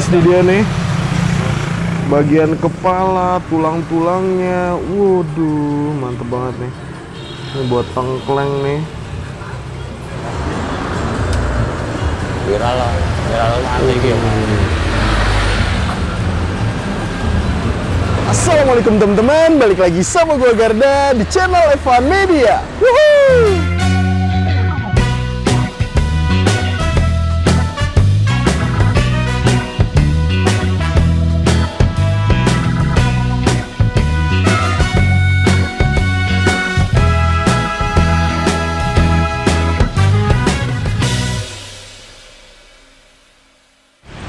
nih dia nih. Bagian kepala, tulang-tulangnya. Waduh, mantep banget nih. Ini buat tengkleng nih. Viral nanti gitu. Assalamualaikum teman-teman, balik lagi sama gue Garda di channel Evan Media. Woohoo!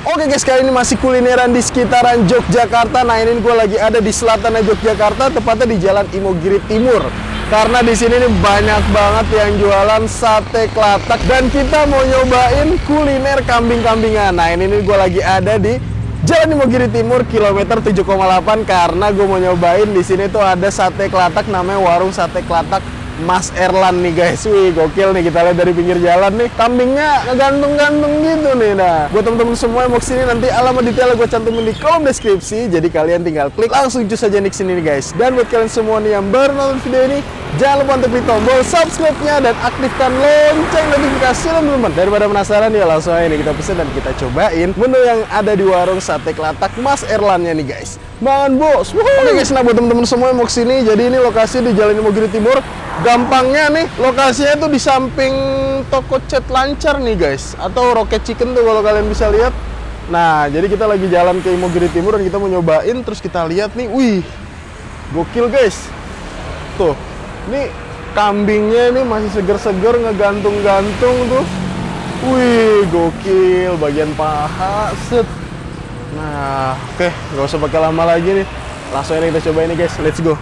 Oke guys, kali ini masih kulineran di sekitaran Yogyakarta. Nah, ini gue lagi ada di selatan Yogyakarta, tepatnya di Jalan Imogiri Timur. Karena di sini nih banyak banget yang jualan sate kelatak dan kita mau nyobain kuliner kambing-kambingan. Nah, ini nih gue lagi ada di Jalan Imogiri Timur, kilometer 7,8 karena gue mau nyobain di sini tuh ada sate kelatak, namanya warung sate kelatak Mas Erlan nih guys. Wih, gokil nih, kita lihat dari pinggir jalan nih. Kambingnya ngegantung-gantung gitu nih. Nah, buat temen-temen semua yang mau kesini, nanti alamat detailnya gue cantumin di kolom deskripsi. Jadi kalian tinggal klik langsung cus aja nih kesini nih guys. Dan buat kalian semua nih yang baru nonton video ini, jangan lupa untuk klik tombol subscribe-nya dan aktifkan lonceng notifikasi teman-teman. Daripada penasaran ya, langsung aja nih kita pesen dan kita cobain menu yang ada di warung sate kelatak Mas Erlannya nih guys. Mangan bos. Oke guys, nah buat temen-temen semua yang mau kesini, jadi ini lokasi di Jalan Imogiri Timur. Gampangnya nih, lokasinya tuh di samping toko cat lancar nih guys, atau Rocket Chicken tuh kalau kalian bisa lihat. Nah, jadi kita lagi jalan ke Imogiri Timur dan kita mau nyobain, terus kita lihat nih, wih, gokil guys. Tuh, ini kambingnya ini masih seger-seger, ngegantung-gantung tuh. Wih, gokil, bagian paha, set. Nah, oke, nggak usah pakai lama lagi nih. Langsung aja kita cobain nih guys, let's go.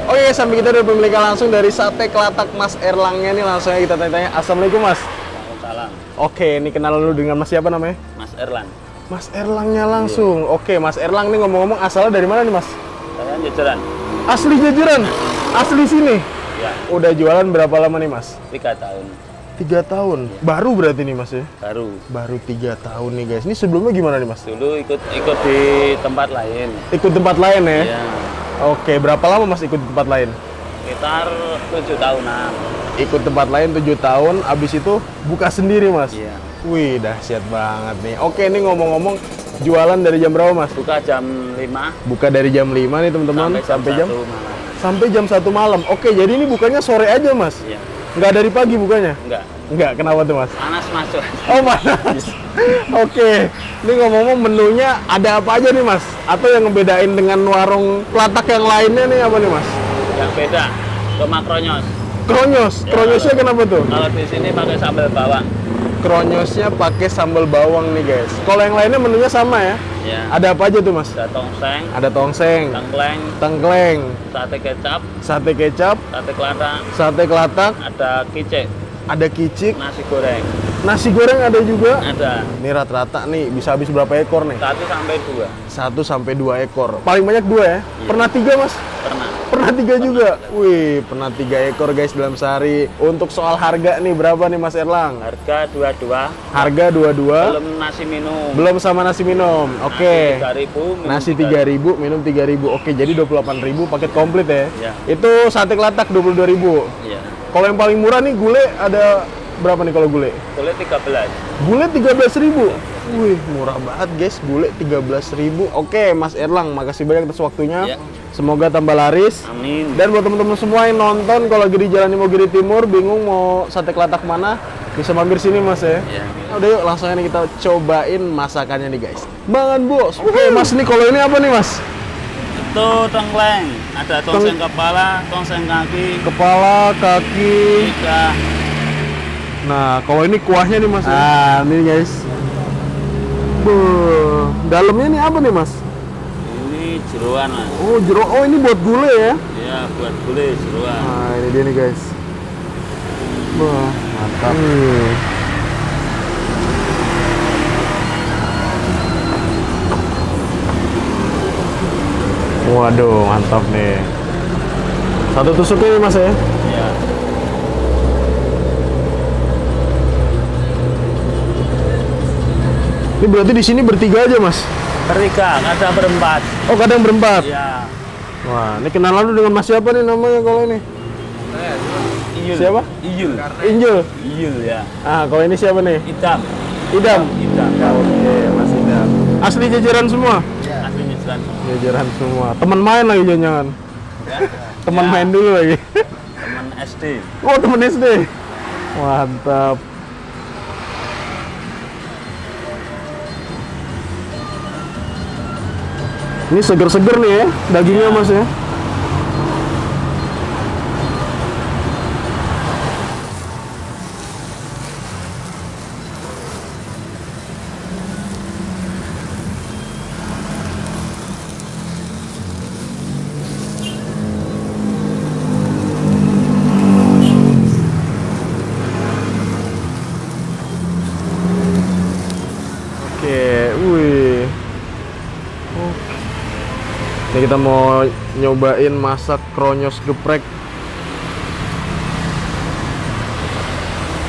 Oke, sampai kita udah pemilikan langsung dari sate kelatak Mas Erlangnya nih, langsung aja kita tanya-tanya. Assalamualaikum Mas. Waalaikumsalam. Oke, ini kenal dulu dengan Mas siapa namanya? Mas Erlan. Mas Erlangnya langsung. Iya. Oke, Mas Erlang nih ngomong-ngomong asalnya dari mana nih Mas? Saya Jajaran. Asli Jajaran? Asli sini? Ya. Udah jualan berapa lama nih Mas? 3 tahun. 3 tahun? Baru berarti nih Mas ya? Baru 3 tahun nih guys. Ini sebelumnya gimana nih Mas? Dulu ikut di tempat lain. Ikut tempat lain ya? Iya. Oke, berapa lama Mas ikut tempat lain? Sekitar 7 tahunan. Ikut tempat lain 7 tahun, abis itu buka sendiri Mas? Iya. Wih, dahsyat banget nih. Oke, ini ngomong-ngomong, jualan dari jam berapa Mas? Buka jam 5. Buka dari jam 5 nih teman-teman, sampai jam 1 malam. Sampai jam 1 malam. Oke, jadi ini bukanya sore aja Mas? Iya. Nggak dari pagi bukanya? Enggak, kenapa tuh Mas? panas masuk. Oh, panas. Oke, ini ngomong-ngomong menunya ada apa aja nih Mas? Atau yang ngebedain dengan warung kelatak yang lainnya nih apa nih Mas? Yang beda, tomat kronyos. Kronyos? Ya, Kronyosnya kenapa tuh? Kalau di sini pakai sambal bawang. Kronyosnya pakai sambal bawang nih guys. Kalau yang lainnya menunya sama ya? Ya. Ada apa aja tuh Mas? Ada tongseng, Ada tongseng, tengkleng, sate kecap, sate kecap, sate kelatak, ada kicek, ada kicik, nasi goreng. nasi goreng ada juga. Ada. Ini rata-rata nih bisa habis berapa ekor nih? 1 sampai 2. 1 sampai 2 ekor. Paling banyak 2 ya? Iya. Pernah 3 Mas? Pernah 3 juga? Wih, pernah 3 ekor guys dalam sehari. Untuk soal harga nih, berapa nih Mas Erlang? Harga 22. Harga 22. Belum nasi minum. Belum sama nasi minum. Oke. Nasi 3.000, minum Nasi 3.000, minum 3.000. Oke, jadi 28.000 paket komplit ya? Iya. Itu sate kelatak 22.000. Iya. Kalau yang paling murah nih gulai ada berapa nih kalau gulai? Gulai 13. Gulai 13.000. Wih, murah banget guys, gulai 13.000. Oke, Mas Erlang, makasih banyak atas waktunya. Ya. Semoga tambah laris. Amin. Dan buat teman-teman semua yang nonton, kalau lagi di Jalan Imogiri Timur, bingung mau sate kelatak mana, bisa mampir sini Mas ya. Ya. Udah yuk, langsung aja kita cobain masakannya nih guys. Mangan bos. Oke Mas, nih kalau ini apa nih Mas? Itu tengkleng. Ada tongseng kepala, tongseng kaki, Kepala, kaki. iga. Nah, kalau ini kuahnya nih Mas. Nah, nih guys. Dalamnya nih apa nih Mas? Ini jeroan Mas. Oh, oh ini buat gulai ya? Iya, buat gulai jeroan. Nah, ini dia nih guys. Wah, mantap. Waduh, mantap nih. Satu tusuknya nih Mas ya? Iya. Ini berarti di sini bertiga aja, Mas? Bertiga, kadang berempat. Oh, kadang berempat? Iya. Wah, ini kenalan lu dengan Mas siapa nih namanya kalau ini? Iyul. Siapa? Iyul. Injul? Iyul ya. Ah, kalau ini siapa nih? Idam. Idam? Idam. Oke, Mas Idam. Asli jajaran semua? Asli Islam. Jajaran semua. Teman main lagi jangan-jangan? Ya. Teman Ya. main dulu lagi? Teman SD. Oh, teman SD? Mantap. Ini seger-seger nih ya, dagingnya Ya. Mas ya. Oke, wih. Oke. Ini kita mau nyobain masak kronyos geprek.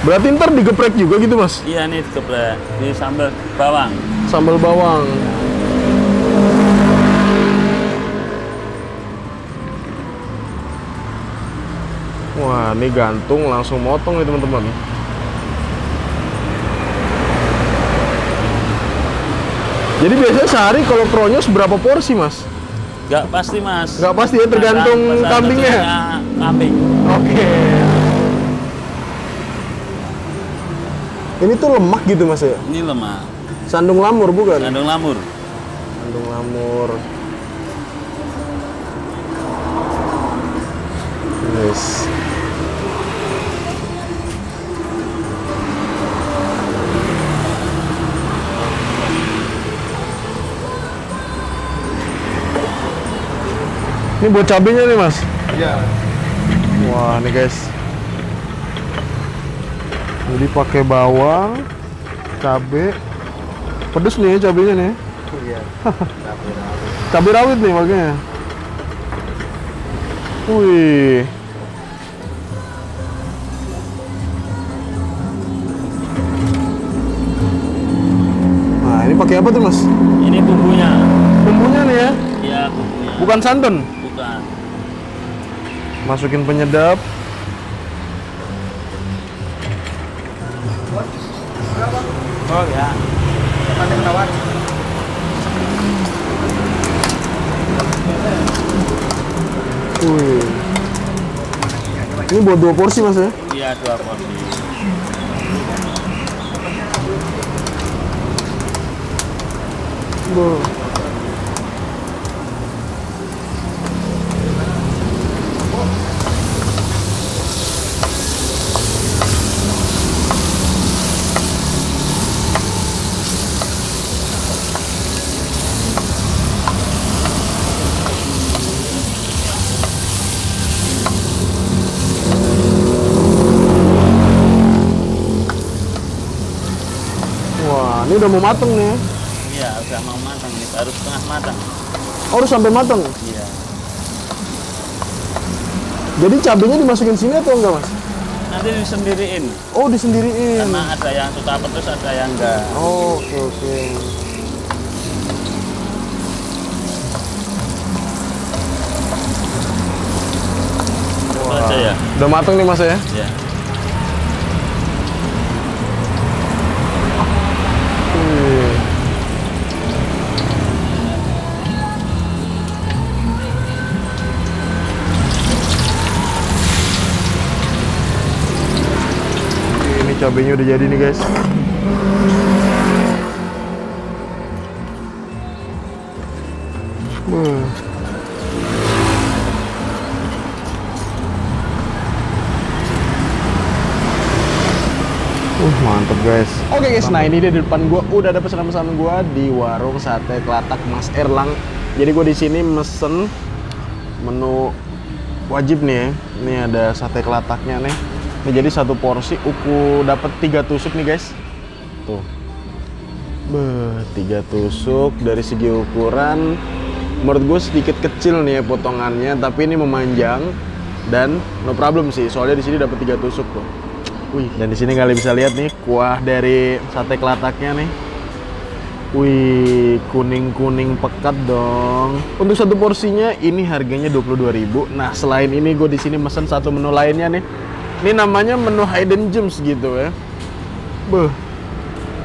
Berarti ntar digeprek juga gitu, Mas? Iya nih geprek di sambal bawang. Sambal bawang. Wah, ini gantung langsung motong nih teman-teman. Jadi biasanya sehari kalau kronyos berapa porsi, Mas? Nggak pasti mas. Nggak pasti ya, tergantung kambingnya. Kambing. Oke. Ini tuh lemak gitu, Mas ya? Ini lemak. Sandung lamur bukan? Kandung lamur. Sandung lamur. Yes. Ini buat cabenya nih, Mas? Iya. Wah, nih guys. Jadi pakai bawang, cabe. Pedes nih ya cabenya nih. Iya. Cabai rawit nih makanya. Wih. Nah, ini pakai apa tuh, Mas? Ini bumbunya. Bumbunya nih ya. Iya bumbunya. Bukan santan. Bukan. Masukin penyedap. Oh ya. Wih. Ini buat 2 porsi, Mas ya? Iya 2 porsi. Boh. Wah, ini udah mau mateng nih ya? Iya udah mau matang nih, baru setengah matang. Oh, udah sampai mateng? Iya. Jadi cabenya dimasukin sini atau enggak, Mas? Nanti disendiriin. Oh, disendiriin. Karena ada yang suka pedes, ada yang enggak. Oh, oke oke. Itu aja ya. Udah mateng nih, Mas ya? Iya. Wih. Ini cabenya udah jadi nih, guys. Wah. Mantep guys. Oke guys, nah ini dia di depan gua udah ada pesanan-pesanan gua di warung sate kelatak Mas Erlang. Jadi gua di sini mesen menu wajib nih ya. Ini ada sate kelataknya nih. Ini jadi 1 porsi dapat 3 tusuk nih guys. Tuh. Beh, 3 tusuk dari segi ukuran menurut gue sedikit kecil nih ya potongannya, tapi ini memanjang dan no problem sih. Soalnya di sini dapat 3 tusuk tuh. Wih, dan di sini kalian bisa lihat nih kuah dari sate kelataknya nih. Wih, kuning-kuning pekat dong. Untuk satu porsinya ini harganya 22.000. Nah, selain ini gue di sini mesen satu menu lainnya nih. Ini namanya menu hidden gems gitu ya. Beuh.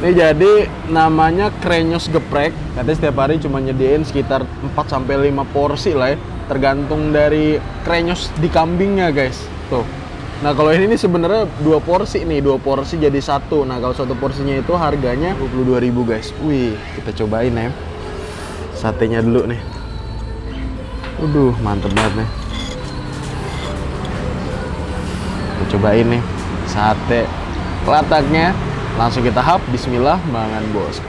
Ini jadi namanya krenyos geprek. Katanya setiap hari cuma nyediain sekitar 4-5 porsi lah ya. Tergantung dari krenyos di kambingnya, guys. Tuh. Nah, kalau ini sebenarnya 2 porsi nih, 2 porsi jadi satu. Nah, kalau satu porsinya itu harganya 22.000, guys. Wih, kita cobain ya. Satenya dulu nih. Waduh, mantep banget nih. Kita cobain nih sate kelataknya. Langsung kita hap, bismillah, mangan bos.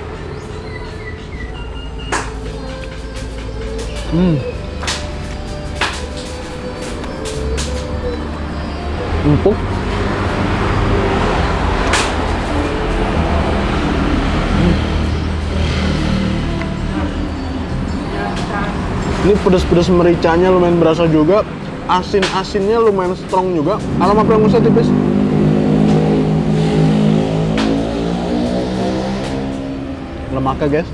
Empuk. Ini pedas-pedas mericanya lumayan berasa juga. Asin-asinnya lumayan strong juga. Alam apa yang usah tipis. Lemaknya, guys.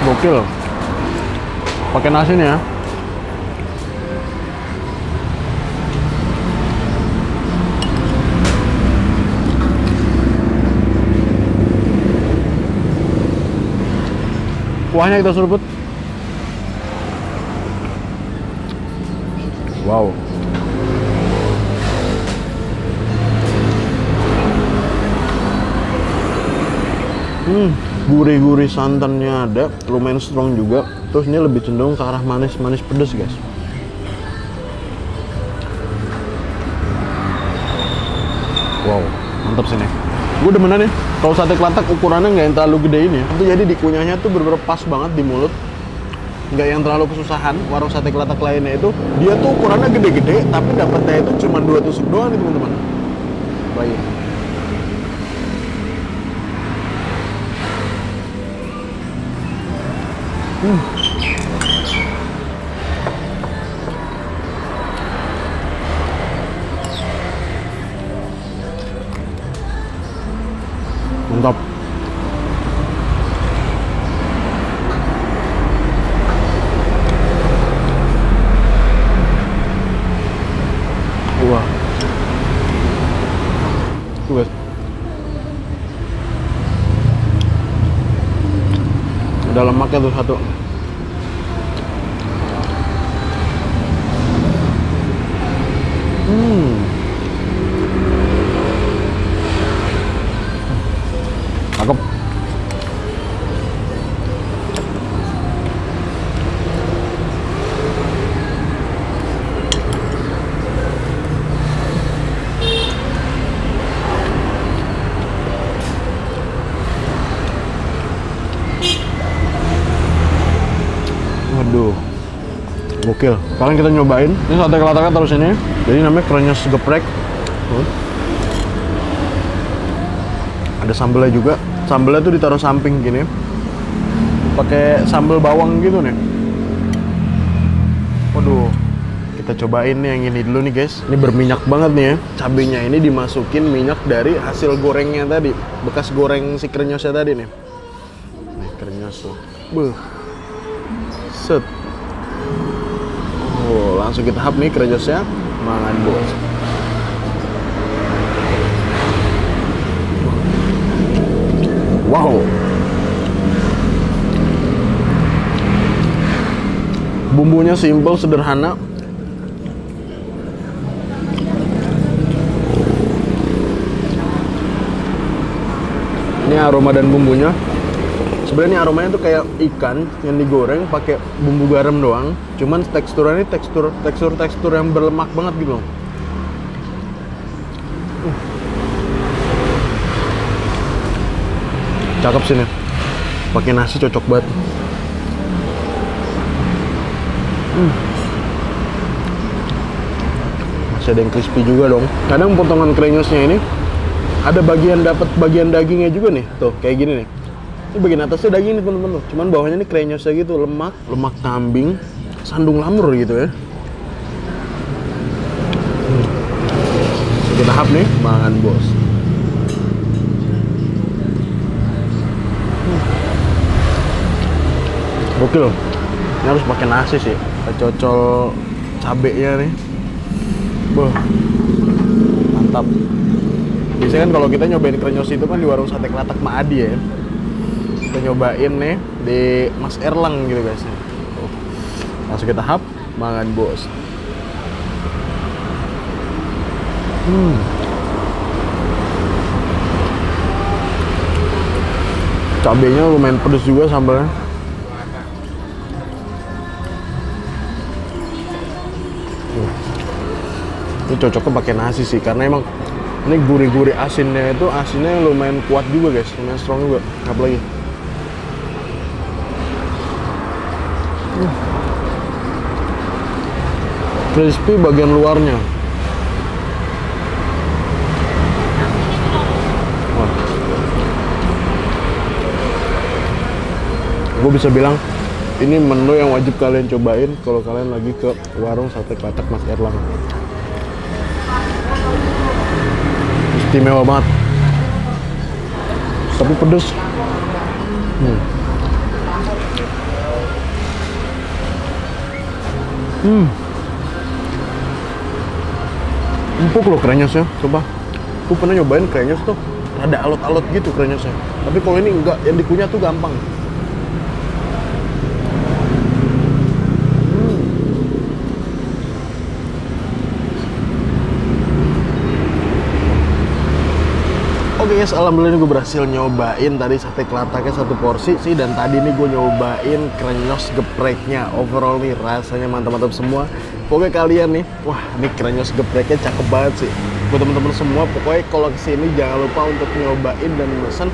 Gokil. Pakai nasi nih ya. Kuahnya kita seruput. Wow. Gurih-gurih santannya ada, lumayan strong juga. Terus ini lebih cenderung ke arah manis-manis pedas, guys. Wow, mantap sih nih. Gue demenan ya. Kalau sate kelatak ukurannya nggak yang terlalu gede ini ya. Itu jadi dikunyahnya tuh bener-bener pas banget di mulut. Nggak yang terlalu kesusahan. Warung sate kelatak lainnya itu, dia tuh ukurannya gede-gede, tapi dapatnya itu cuma 2 tusuk doang nih, teman-teman. Baik. Mantap. Wah. Tuh, guys. Ada lemaknya tuh satu. Cakep. Waduh, gokil. Sekarang kita nyobain. Ini sate kelataknya terus ini. Jadi namanya krenyos geprek. Ada sambelnya juga. Sambelnya tuh ditaruh samping gini. Pakai sambal bawang gitu nih. Waduh. Kita cobain nih yang ini dulu nih, guys. Ini berminyak banget nih ya. Cabenya ini dimasukin minyak dari hasil gorengnya tadi. Bekas goreng si krenyosnya tadi nih. Nih krenyos tuh. Buh. Set. Oh, langsung kita hap nih krenyosnya. Mangan bos. Wow. Bumbunya simple, sederhana. Ini aroma dan bumbunya. Sebenarnya aromanya tuh kayak ikan yang digoreng pakai bumbu garam doang. Cuman teksturnya ini tekstur yang berlemak banget gitu loh. Cakep sih nih. Pakai nasi cocok banget. Masih ada yang crispy juga dong. Kadang potongan krenyosnya ini ada dapat bagian dagingnya juga nih. Tuh, kayak gini nih. Ini bagian atasnya daging nih, teman-teman tuh. Cuman bawahnya ini krenyosnya gitu, lemak kambing, sandung lamur gitu ya. Kita hap nih, mangan bos. Gokil. Ini harus pakai nasi sih. Kita cocol cabenya nih. Boh. Mantap. Biasanya kan kalau kita nyobain krenyos itu kan di warung sate Kelatak Maadi ya. Kita nyobain nih di Mas Erlang gitu guys. Langsung kita hap, mangan bos. Cabenya lumayan pedes juga sambalnya. Ini cocoknya pakai nasi sih, karena emang ini gurih-gurih asinnya lumayan kuat juga guys, lumayan strong juga. Apalagi crispy bagian luarnya. Wah. Gue bisa bilang ini menu yang wajib kalian cobain kalau kalian lagi ke warung sate Kelatak Mas Erlang. Istimewa banget, tapi pedes. Empuk loh krenyosnya, coba. Aku pernah nyobain krenyos tuh, ada alot-alot gitu krenyosnya. Tapi kalau ini enggak, yang dikunyah tuh gampang. Oke guys, alhamdulillah gue berhasil nyobain tadi sate Kelataknya satu porsi sih, dan tadi nih gue nyobain krenyos gepreknya. Overall nih rasanya mantap-mantap semua. Pokoknya kalian nih, wah ini krenyos gepreknya cakep banget sih. Buat temen-temen semua, pokoknya kalau kesini jangan lupa untuk nyobain dan mesen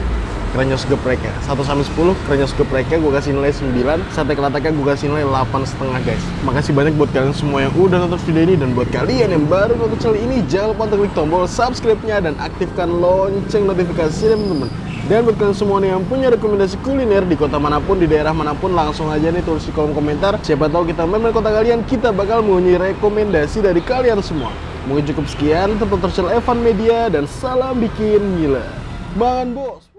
krenyos gepreknya. 1-10 krenyos gepreknya gue kasih nilai 9, sate Kelataknya gue kasih nilai 8,5 guys. Makasih banyak buat kalian semua yang udah nonton video ini, dan buat kalian yang baru nonton channel ini jangan lupa untuk klik tombol subscribe-nya dan aktifkan lonceng notifikasi teman-teman. Dan buat kalian semua nih yang punya rekomendasi kuliner di kota manapun, di daerah manapun, langsung aja nih tulis di kolom komentar. Siapa tahu kita main kota kalian, kita bakal mengunyi rekomendasi dari kalian semua. Mungkin cukup sekian, tetap channel Evan Media dan salam bikin gila. Mangan bos.